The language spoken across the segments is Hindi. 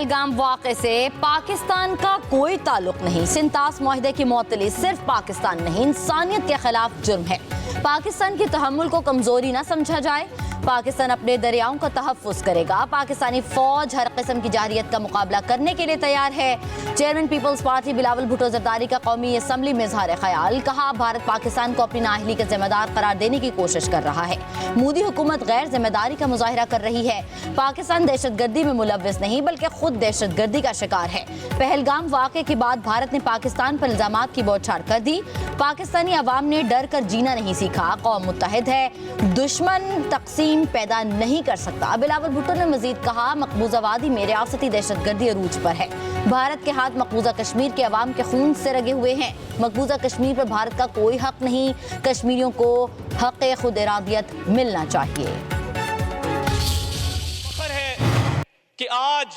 पहलगाम वाक़े से पाकिस्तान का कोई ताल्लुक नहीं। सिंतास मुआहदे की मुअत्तली सिर्फ पाकिस्तान नहीं, इंसानियत के खिलाफ जुर्म है। पाकिस्तान की तहम्मुल को कमजोरी ना समझा जाए। पाकिस्तान अपने दरियाओं का तहफ़्फ़ुज़ करेगा। पाकिस्तानी फौज हर किस्म की जारियत का मुकाबला करने के लिए तैयार है। Chairman people's party Bilawal Bhutto Zardari का कौमी असम्बली में इज़हार ख्याल। कहा, भारत पाकिस्तान को अपनी नाअहली का जिम्मेदार करार देने की कोशिश कर रहा है। मोदी हुकूमत गैर जिम्मेदारी का मुजाहिरा कर रही है। पाकिस्तान दहशतगर्दी में मुलव्विस नहीं बल्कि खुद दहशतगर्दी का शिकार है। पहलगाम वाक़े के बाद भारत ने पाकिस्तान पर इल्जामात की बौछार कर दी। पाकिस्तानी अवाम ने डर कर जीना नहीं सीखा। कौम मुत्तहिद है, दुश्मन तकसीम पैदा नहीं कर सकता। बिलावल भुट्टो ने मजीद कहा, मकबूजा वादी में रियासती दहशतगर्दी अरूज पर है। भारत के हाथ मकबूजा कश्मीर के अवाम के खून से रगे हुए हैं। मकबूजा कश्मीर पर भारत का कोई हक नहीं। कश्मीरियों को हक खुद इरादियत मिलना चाहिए। है कि आज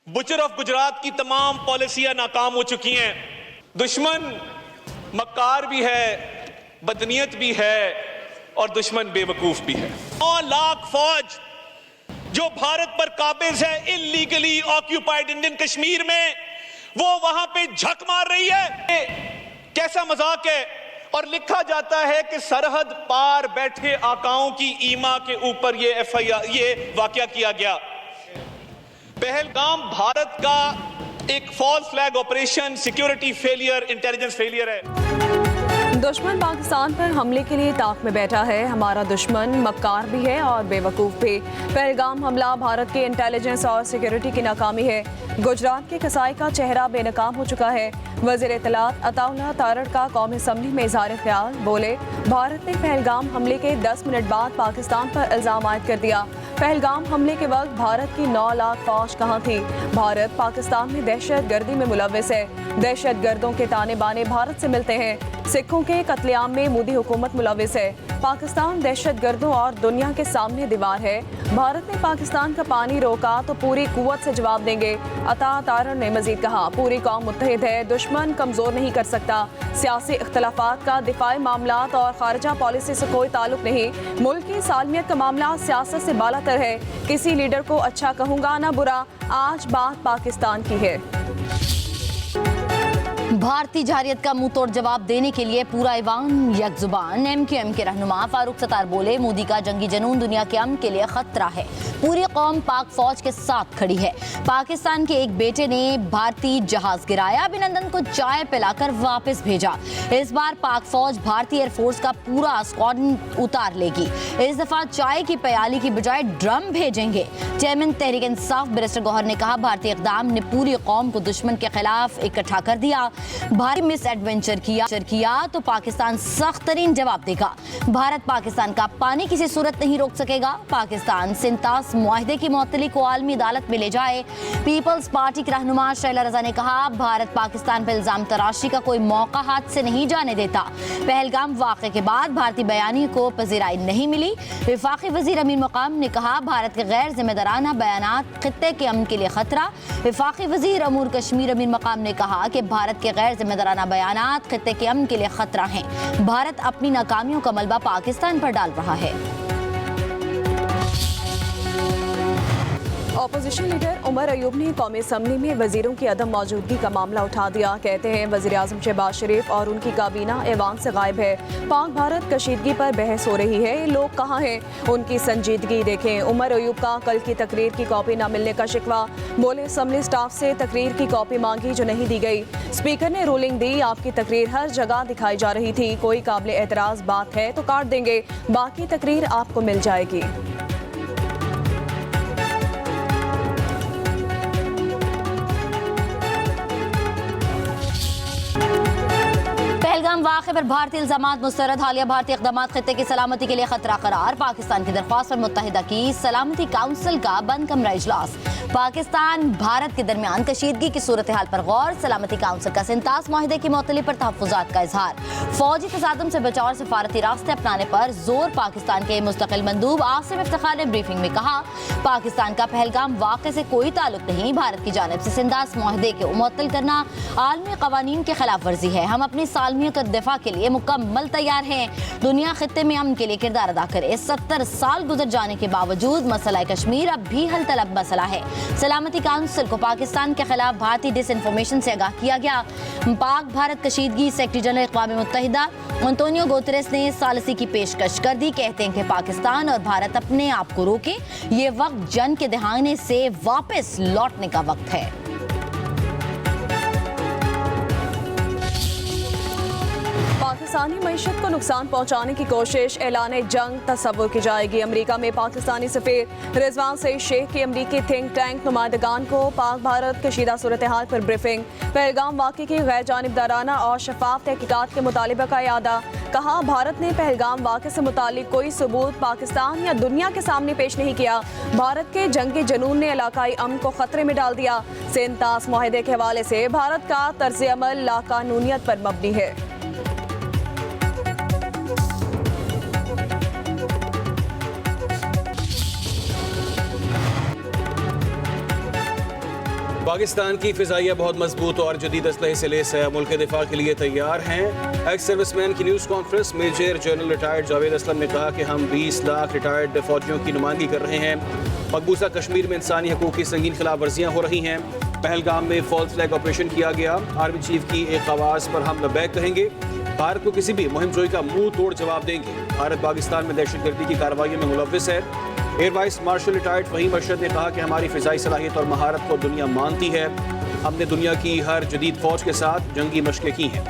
बुचर ऑफ गुजरात की तमाम पॉलिसियां नाकाम हो चुकी हैं। दुश्मन मक्कार भी है, बदनीयत भी है और दुश्मन बेवकूफ भी है। 9 लाख फौज जो भारत पर काबिज है इल्लीगली ऑक्यूपाइड इंडियन कश्मीर में, वो वहां पे झक मार रही है। कैसा मजाक है। और लिखा जाता है कि सरहद पार बैठे आकाओं की ईमा के ऊपर ये एफआईआर, ये वाकया किया गया। पहलगाम भारत का एक false flag operation, security failure, intelligence failure है। दुश्मन पाकिस्तान पर हमले के लिए ताक में बैठा है। हमारा दुश्मन मक्कार भी है और बेवकूफ़ भी। पहलगाम हमला भारत की इंटेलिजेंस और सिक्योरिटी की नाकामी है। गुजरात के कसाई का चेहरा बेनकाम हो चुका है। वज़ीर इत्तलात अताउल्लाह तारड़ का कौमी असम्बली में इज़हार ख्याल। बोले, भारत ने पहलगाम हमले के 10 मिनट बाद पाकिस्तान पर इल्ज़ाम आयद कर दिया। पहलगाम हमले के वक्त भारत की 9 लाख फौज कहाँ थी? भारत पाकिस्तान में दहशत गर्दी में मुलव्विस है। दहशत गर्दों के ताने बाने भारत से मिलते हैं। सिखों के कत्लेआम में मोदी हुकूमत मुलव्विस है। पाकिस्तान दहशत गर्दों और दुनिया के सामने दीवार है। भारत ने पाकिस्तान का पानी रोका तो पूरी कुव्वत से जवाब देंगे। अता तारड़ ने मजीद कहा, पूरी कौम मुत्तहिद है, दुश्मन कमजोर नहीं कर सकता। सियासी इख्तलाफात का दिफाई मामलात और खारजा पॉलिसी से कोई ताल्लुक नहीं। मुल्क की सालमियत का मामला सियासत से बालातर है। किसी लीडर को अच्छा कहूँगा ना बुरा, आज बात पाकिस्तान की है। भारतीय जारियत का मुंह तोड़ जवाब देने के लिए पूरा ईवान यकजुबान। MQM के रहनुमा फारूक सत्तार बोले, मोदी का जंगी जनून दुनिया के अमन के लिए खतरा है। पूरी कौम पाक फौज के साथ खड़ी है। पाकिस्तान के एक बेटे ने भारतीय जहाज गिराया, अभिनंदन को चाय पिलाकर वापस भेजा। इस बार पाक फौज भारतीय एयरफोर्स का पूरा स्क्वाड्रन उतार लेगी। इस दफा चाय की प्याली की बजाय ड्रम भेजेंगे। चेयरमैन तहरीक इंसाफ बैरिस्टर गौहर ने कहा, भारतीय इक़दाम ने पूरी कौम को दुश्मन के खिलाफ इकट्ठा कर दिया। भारी मिस एडवेंचर किया तो पाकिस्तान सख्त तरीन जवाब देगा। भारत पाकिस्तान का पानी किसी सूरत नहीं रोक सकेगा। पाकिस्तान सिंतास मुआहदे की मुअत्तली को आलमी अदालत में ले जाए। पीपल्स पार्टी की रहनुमा शैला रजा ने कहा, भारत पाकिस्तान पर इल्जाम तराशी का कोई मौका हाथ से नहीं जाने देता। पहलगाम वाक़े के बाद भारतीय बयानी को पजीराई नहीं मिली। वफाकी वजीर अमीर मकाम ने कहा, भारत के गैर जिम्मेदाराना बयानात खित्ते के अमन के लिए खतरा। वफाकी वजीर अमूर कश्मीर अमीर मकाम ने कहा कि भारत के गैर जिम्मेदाराना बयानात खित्ते के अमन के लिए खतरा हैं। भारत अपनी नाकामियों का मलबा पाकिस्तान पर डाल रहा है। अपोजिशन लीडर उमर अयूब ने कौमी असम्बली में वजीरों की अदम मौजूदगी का मामला उठा दिया। कहते हैं, वजीर आजम शहबाज शरीफ और उनकी काबीना ऐवान से गायब है। पाक भारत कशीदगी पर बहस हो रही है। लोग कहाँ हैं? उनकी संजीदगी देखें। उमर अयूब का कल की तकरीर की कॉपी न मिलने का शिकवा। बोले, असम्बली स्टाफ से तकरीर की कॉपी मांगी जो नहीं दी गई। स्पीकर ने रूलिंग दी, आपकी तकरीर हर जगह दिखाई जा रही थी। कोई काबिल एतराज़ बात है तो काट देंगे, बाकी तकरीर आपको मिल जाएगी। पहलगाम वाक़े पर भारतीय इल्ज़ामात मुस्तरद। हालिया भारतीय इक़दामात खित्ते की सलामती के लिए खतरा करार। पाकिस्तान की दरख्वास्त पर मुत्तहिदा की सलामती काउंसिल का बंद कमरा इजलास। पाकिस्तान भारत के दरमियान कशीदगी की सूरत हाल पर गौर। सलामती काउंसिल का सिंतास मुआहदे की मुअत्तली पर तहफ़्फ़ुज़ात का इजहार। फौजी तसादुम से बचाव और सफारती रास्ते अपनाने पर जोर। पाकिस्तान के मुस्तकिल मंदूब आसिम इफ्तिखार ने ब्रीफिंग में कहा, पाकिस्तान का पहलगाम वाक़े से कोई ताल्लुक नहीं। भारत की जानिब से सिंतास मुआहदे के मुअत्तल करना आलमी क़वानीन की खिलाफ वर्जी है। हम अपनी सालमियत और दिफा के लिए मुकम्मल तैयार हैं। दुनिया खित्ते में अमन के लिए किरदार अदा करे। 70 साल गुजर जाने के बावजूद मसला कश्मीर अब भी हल तलब मसला है। सलामती काउंसिल को पाकिस्तान के खिलाफ भारतीय डिसइंफॉर्मेशन से आगाह किया गया। पाक भारत कशीदगी सेक्रेटरी जनरल अक़वाम मुत्तहिदा एंटोनियो गुतेरेस ने सालिसी की पेशकश कर दी। कहते हैं कि पाकिस्तान और भारत अपने आप को रोके, ये वक्त जंग के दहाने से वापस लौटने का वक्त है। पाकिस्तानी मईशत को नुकसान पहुंचाने की कोशिश, ऐलान जंग तस्वुर की जाएगी। अमेरिका में पाकिस्तानी सफीर रिजवान सईद शेख की अमेरिकी थिंक टैंक नुमाइंदगान को पाक भारत कशीदा सूरत हाल पर ब्रीफिंग। पहलगाम वाक़े की गैर जानिबदाराना और शफाफ तहकीकात के मुतालिबे का यादा। कहा, भारत ने पहलगाम वाक़े से मुतालिक कोई सबूत पाकिस्तान या दुनिया के सामने पेश नहीं किया। भारत के जंगी जनून ने इलाकाई अमन को खतरे में डाल दिया। सेंतास मुआहदे के हवाले से भारत का तर्ज अमल लाकानूनियत पर मबनी है। पाकिस्तान की फिजाइया बहुत मजबूत और जदीद असलहे से लैस है, मुल्क के दिफा के लिए तैयार हैं। एक्स सर्विसमैन की news conference major general retired Javed Aslam ने कहा कि हम 20 लाख रिटायर्ड फौजियों की नुमाइंदगी कर रहे हैं। मकबूजा कश्मीर में इंसानी हकूक़ की संगीन खिलाफ वर्जियाँ हो रही हैं। पहलगाम में फॉल्स फ्लैग ऑपरेशन किया गया। आर्मी चीफ की एक आवाज़ पर हम लबैक कहेंगे। भारत को किसी भी मुहिम जोई का मुंह तोड़ जवाब देंगे। भारत पाकिस्तान में दहशतगर्दी की कार्रवाइयों में मुलव्विस है। Air vice marshal retired Faheem Arshad ने कहा कि हमारी फ़िज़ाई सलाहियत और महारत को दुनिया मानती है। हमने दुनिया की हर जदीद फ़ौज के साथ जंगी मशक़ें की हैं।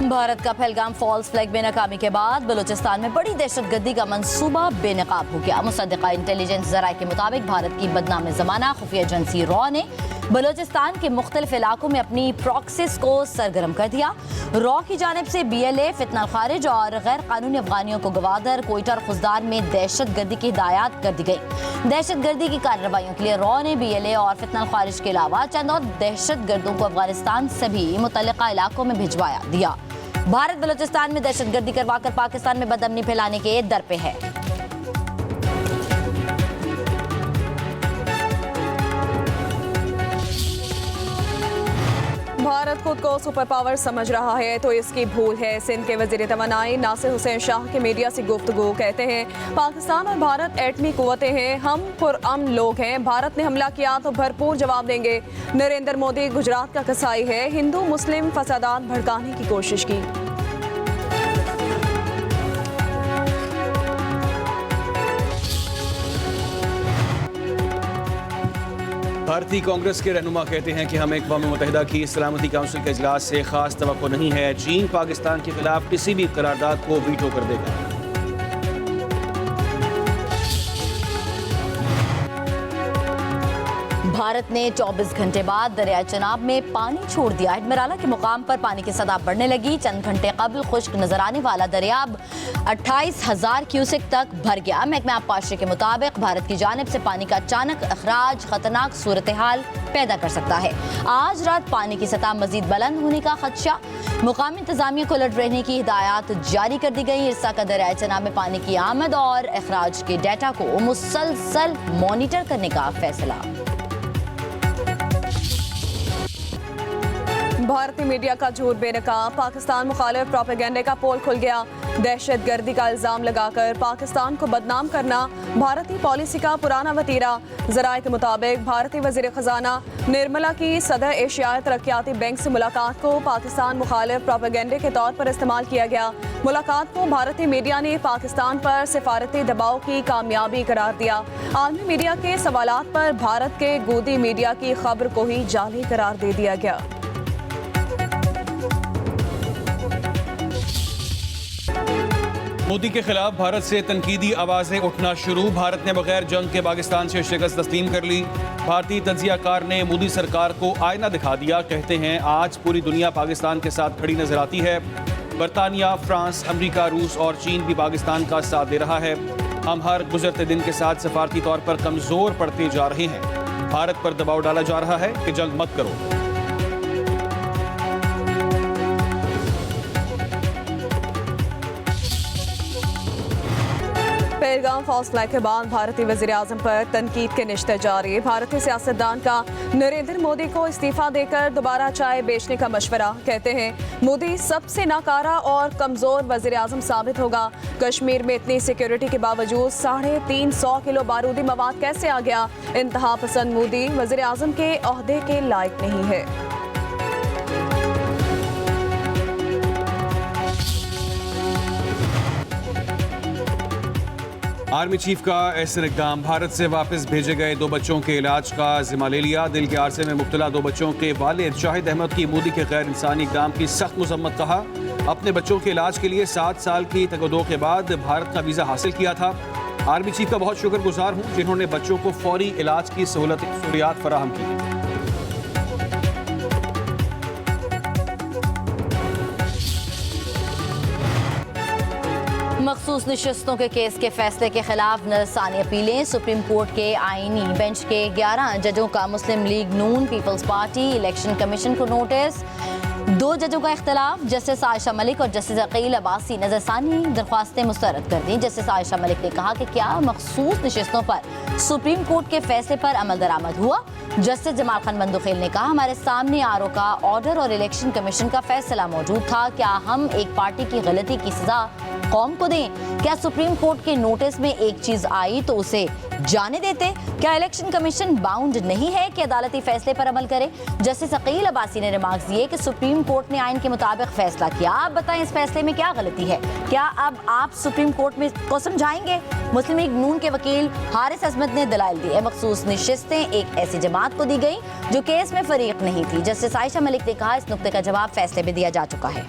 भारत का पहलगाम फॉल्स फ्लैग बेनकामी के बाद बलूचिस्तान में बड़ी दहशतगर्दी का मंसूबा बेनकाब हो गया। मुसद्दिक़ा इंटेलिजेंस ज़राए के मुताबिक भारत की बदनाम ज़माना खुफिया एजेंसी रॉ ने बलूचिस्तान के मुख्तलिफ इलाकों में अपनी प्रॉक्सिस को सरगर्म कर दिया। रॉ की जानिब से BLA, फितना खारिज और गैर कानूनी अफगानियों को गवादर, कोयटा और खुजदार में दहशतगर्दी की हिदायत कर दी गई। दहशतगर्दी की कार्रवाइयों के लिए रॉ ने BLA और फितना खारिज के अलावा चंद और दहशतगर्दों को अफगानिस्तान से भी मुतल्लिका इलाकों में भिजवाया दिया। भारत बलूचिस्तान में दहशतगर्दी करवाकर पाकिस्तान में बदअमनी फैलाने के दर पे है। भारत खुद को सुपर पावर समझ रहा है तो इसकी भूल है। सिंध के वजीर तवानाई नासिर हुसैन शाह के मीडिया से गुफ्तगू कहते हैं, पाकिस्तान और भारत एटमी कुव्वतें हैं, हम पुरअमन लोग हैं। भारत ने हमला किया तो भरपूर जवाब देंगे। नरेंद्र मोदी गुजरात का कसाई है, हिंदू मुस्लिम फसादात भड़काने की कोशिश की। भारतीय कांग्रेस के रहनुमा कहते हैं कि हमें अक़वाम मुत्तहिदा की सलामती काउंसिल के इजलास से खास तवक्को नहीं है। चीन पाकिस्तान के खिलाफ किसी भी करारदाद को वीटो कर देगा। भारत ने 24 घंटे बाद दरिया चनाब में पानी छोड़ दिया। एडमिराला के मुकाम पर पानी की सतह बढ़ने लगी। चंद घंटे कबल खुश्क नजर आने वाला दरियाब 28,000 क्यूसेक तक भर गया। महकमा आबपाशी के मुताबिक भारत की जानिब से पानी का अचानक अखराज खतरनाक सूरत हाल पैदा कर सकता है। आज रात पानी की सतह मजीद बुलंद होने का खदशा। मुकामी इंतजामिया को अलर्ट रहने की हिदायत जारी कर दी गई। इरसा का दरिया चनाब में पानी की आमद और अखराज के डाटा को मुसलसल मॉनिटर करने का फैसला। भारतीय मीडिया का झूठ बेनकाब, पाकिस्तान मुखालिफ प्रोपेगेंडे का पोल खुल गया। दहशतगर्दी का इल्जाम लगाकर पाकिस्तान को बदनाम करना भारतीय पॉलिसी का पुराना वतीरा। ज़राए के मुताबिक भारतीय वज़ीर ख़जाना निर्मला की सदर एशियाई तरक्याती बैंक से मुलाकात को पाकिस्तान मुखालिफ प्रोपेगेंडे के तौर पर इस्तेमाल किया गया। मुलाकात को भारतीय मीडिया ने पाकिस्तान पर सिफारती दबाव की कामयाबी करार दिया। आलमी मीडिया के सवालात पर भारत के गोदी मीडिया की खबर को ही जाली करार दे दिया गया। मोदी के खिलाफ भारत से तनकीदी आवाजें उठना शुरू। भारत ने बगैर जंग के पाकिस्तान से शिकस्त तस्लीम कर ली। भारतीय तज्जियाकार ने मोदी सरकार को आईना दिखा दिया। कहते हैं आज पूरी दुनिया पाकिस्तान के साथ खड़ी नजर आती है। बरतानिया, फ्रांस, अमेरिका, रूस और चीन भी पाकिस्तान का साथ दे रहा है। हम हर गुजरते दिन के साथ सफारती तौर पर कमजोर पड़ते जा रहे हैं। भारत पर दबाव डाला जा रहा है कि जंग मत करो। पहलगाम फासला के बाद भारतीय वज़ीर-ए-आज़म पर तनकीद के निश्ते जारी। भारतीय सियासतदान का नरेंद्र मोदी को इस्तीफा देकर दोबारा चाय बेचने का मशवरा। कहते हैं मोदी सबसे नाकारा और कमजोर वज़ीर-ए-आज़म साबित होगा। कश्मीर में इतनी सिक्योरिटी के बावजूद 350 किलो बारूदी मवाद कैसे आ गया? इंतहा पसंद मोदी वज़ीर-ए-आज़म के ओहदे के लायक नहीं है। आर्मी चीफ का ऐसा इकदाम। भारत से वापस भेजे गए 2 बच्चों के इलाज का जिम्मा ले लिया। दिल के आरसे में मुब्तला 2 बच्चों के वालिद शाहिद अहमद की मोदी के गैर इंसानी इकदाम की सख्त मजम्मत। कहा अपने बच्चों के इलाज के लिए 7 साल की तगदो के बाद भारत का वीज़ा हासिल किया था। आर्मी चीफ का बहुत शुक्रगुजार हूँ जिन्होंने बच्चों को फौरी इलाज की सहूलियात फराहम की। मखसूस नशिस्तों के केस के फैसले के खिलाफ नरसानी अपीलें। सुप्रीम कोर्ट के आईनी बेंच के 11 जजों का मुस्लिम लीग नून, पीपल्स पार्टी, इलेक्शन कमीशन को नोटिस। 2 जजों का इख्तलाफ। जस्टिस आयशा मलिक और जस्टिस अकील अब्बासी नजरसानी दरख्वास्तें मुस्तरद कर दी। जस्टिस आयशा मलिक ने कहा कि क्या मखसूस नशिस्तों पर सुप्रीम कोर्ट के फैसले पर अमल दरामद हुआ? जस्टिस जमाल खान मंदुखेल ने कहा हमारे सामने आरओ का ऑर्डर और इलेक्शन कमीशन का फैसला मौजूद था। क्या हम एक पार्टी की गलती की सजा कौम को दें? क्या सुप्रीम कोर्ट के नोटिस में एक चीज आई तो उसे जाने देते? क्या इलेक्शन कमीशन बाउंड नहीं है कि अदालती फैसले पर अमल करे? जस्टिस अकील अब्बासी ने रिमार्क्स दिए कि सुप्रीम कोर्ट ने आइन के मुताबिक फैसला किया। आप बताएं इस फैसले में क्या गलती है? क्या अब आप सुप्रीम कोर्ट में को समझाएंगे? मुस्लिम लीग नून के वकील हारिस अजमत ने दलाइल दिए। मखसूस नशिस्तें एक ऐसी जमात को दी गई जो केस में फरीक नहीं थी। जस्टिस आयशा मलिक ने कहा इस नुक्ते का जवाब फैसले में दिया जा चुका है।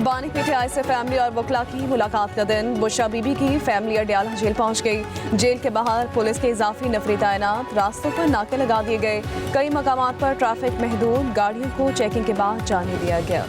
बानी पीटीआई से फैमिली और वकला की मुलाकात का दिन। बुशरा बीबी की फैमिली अडयाला जेल पहुंच गई। जेल के बाहर पुलिस के इजाफी नफरी तैनात। रास्तों पर नाके लगा दिए गए। कई मकामात पर ट्रैफिक महदूद। गाड़ियों को चेकिंग के बाद जाने दिया गया।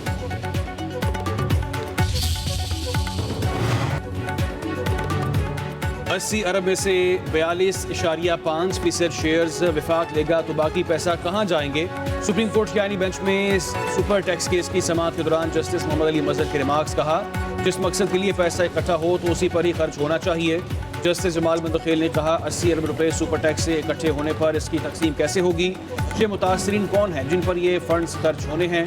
80 अरब में से 42.5% शेयर्स विफाक लेगा तो बाकी पैसा कहां जाएंगे? सुप्रीम कोर्ट के आईनी बेंच में सुपर टैक्स केस की समाअत के दौरान जस्टिस मोहम्मद अली मजहर के रिमार्क्स। कहा जिस मकसद के लिए पैसा इकट्ठा हो तो उसी पर ही खर्च होना चाहिए। जस्टिस जमाल मंदखेल ने कहा 80 अरब रुपए सुपर टैक्स से इकट्ठे होने पर इसकी तकसीम कैसे होगी? ये मुतासरीन कौन हैं जिन पर ये फंड्स खर्च होने हैं?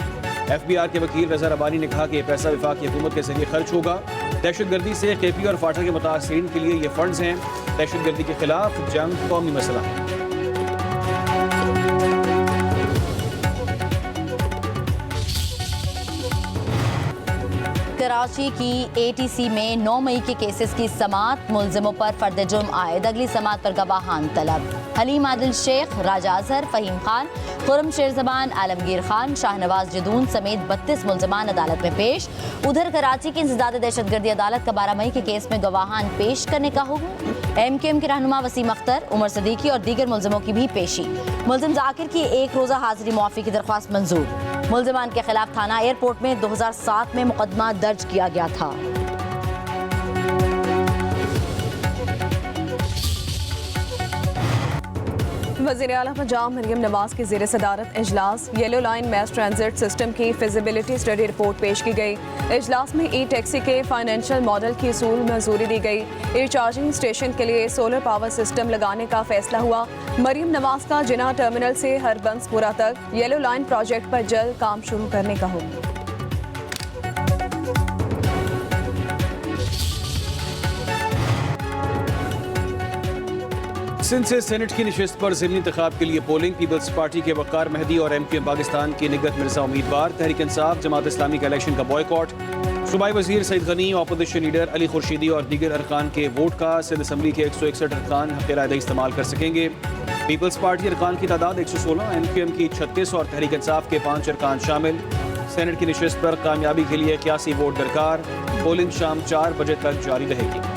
FBR के वकील रजा रबानी ने कहा कि यह पैसा वफाकी हुकूमत के जरिए खर्च होगा। दहशतगर्दी से KP और फाटा के मुतासरीन के लिए ये फंड्स हैं। दहशतगर्दी के खिलाफ जंग कौमी मसला है। कराची की ATC में 9 मई के केसेस की समाअत। मुलजिमों पर फर्द जुर्म आयद। अगली समाअत पर गवाहान तलब। हलीम आदिल शेख, राजा अजहर, फहीम खान, खुरम शेरजबान, आलमगीर खान, शाहनवाज जदून समेत 32 मुलजमान अदालत में पेश। उधर कराची की इंसदाद दहशतगर्दी अदालत का 12 मई के केस में गवाहान पेश करने का हुक्म। MQM के रहनुमा वसीम अख्तर, उमर सदीकी और दीगर मुलजिमों की भी पेशी। मुलजिम जाकिर की 1 रोज़ा हाजिरी मुआफ़ी की दरख्वास्त मंजूर। मुलजिमान के खिलाफ थाना एयरपोर्ट में 2007 में मुकदमा दर्ज किया गया था। वज़ीर आला पंजाब मरियम नवाज की ज़ेर सदारत इजलास। Yellow line mass transit system की फिजिबिलिटी स्टडी रिपोर्ट पेश की गई। इजलास में ई-टैक्सी के फाइनेंशियल मॉडल की उसूल मंजूरी दी गई। ई चार्जिंग स्टेशन के लिए सोलर पावर सिस्टम लगाने का फैसला हुआ। मरियम नवाज का जिना टर्मिनल से हरबंसपुरा तक येलो लाइन प्रोजेक्ट पर जल्द काम शुरू करने का हुक्म। सिंध से सेनेट की नशिस्त पर ज़िमनी इंतखाब के लिए पोलिंग। पीपल्स पार्टी के वक़ार मेहदी और MQM पाकिस्तान की निगत मिर्जा उम्मीदवार। तहरीक इंसाफ जमात इस्लामी का इलेक्शन का बॉयकॉट। सूबाई वजीर Saeed Ghani, opposition leader Ali Khurshidi और दीगर अरकान के वोट का सिंध असम्बली के 161 अरकान हक़ राय इस्तेमाल कर सकेंगे। पीपल्स पार्टी अरकान की तादाद 116, MQM की 36 और तहरीक इंसाफ के 5 अरकान शामिल। सेनेट की नशिस्त पर कामयाबी के लिए 81 वोट दरकार। पोलिंग शाम 4 बजे तक जारी रहेगी।